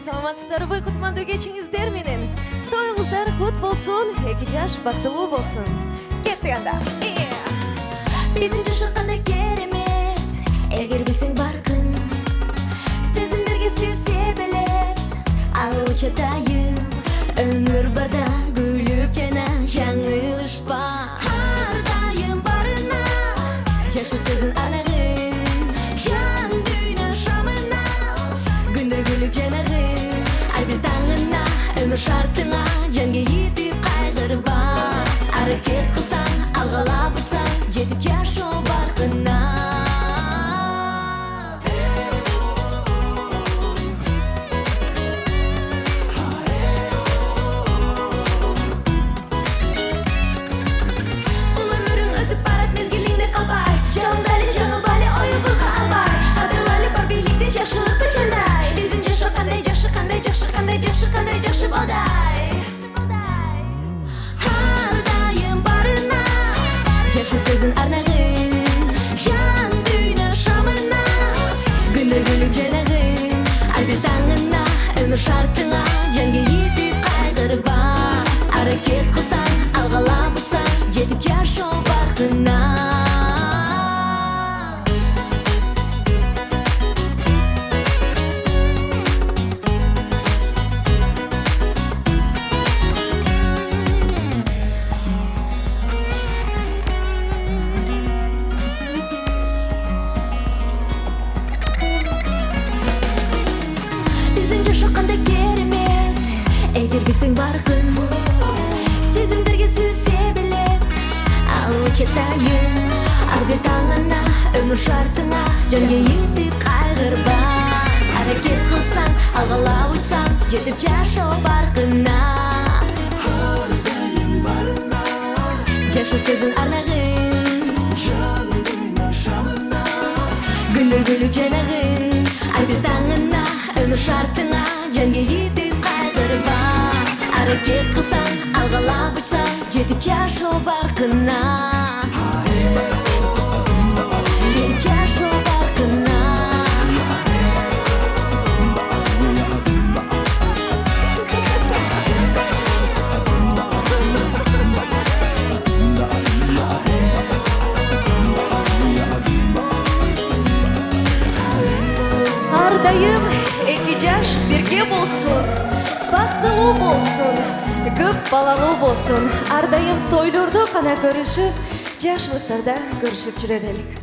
саламатсыздарбы, кутмандуу кечиңиздер менен. Тоюңуздар кут болсун, 2 жаш бактылуу болсун. Кеттик анда. Биздин жашы кандай керемет, эгер билсең баркын, сезимдерге сүйсе белет, ал учатайым, өмүр барда күлүп жана жаңылышпа. Ар дайым барына, жашы сезин анагын, жан дүйнө шамына, күндөр күлүп жанагын, ар бир таңына, өмүр шартыңа, жанга етип кайгырба. Аракет кылсаң, алгалап утсаң, жетип жашоо баркына. Бул өмүрүң өтүп барат мезгилиңде калбай, жалындайлы жаңылбайлы оюңузга албай, кадырлайлы бар бийликти жакшылыкты чандай. Биздин жашоо кандай жакшы, кандай жакшы, кандай жакшы, кандай жакшы балдай. Ар дайым барына, жакшы сезин арнагын, жан дүйнө шамына, күндөр күлүп жанагын, ар бир таңына, өмүр шартыңа, жанга етип кайгырба. Аракет кылсаң, алгалап утсаң, жетип жашоо баркына. Биздин жашоо кандай керемет, эгер билсең баркын, сезимдерге сүйсе белет, ал учатайым, ар бир таңына, өмүр шартыңа, жанга етип кайгырба. Аракет кылсаң, алгалап учсаң, жетип жашоо баркына. Жакшы сезин арнагын, күндөр күлүп жанагын, ар бир таңына, өмүр шартыңа, жанга етип кайгырба. Аракет кылсаң, алгалап учсаң, жетип жашоо баркына. Жетип жашоо баркына. Ар дайым 2 жаш бирге болсун, бактылуу болсун, көп балалуу болсун. Ар дайым тойлордо гана көрүшүп, жакшылыктарда көрүшүп жүрөр элек.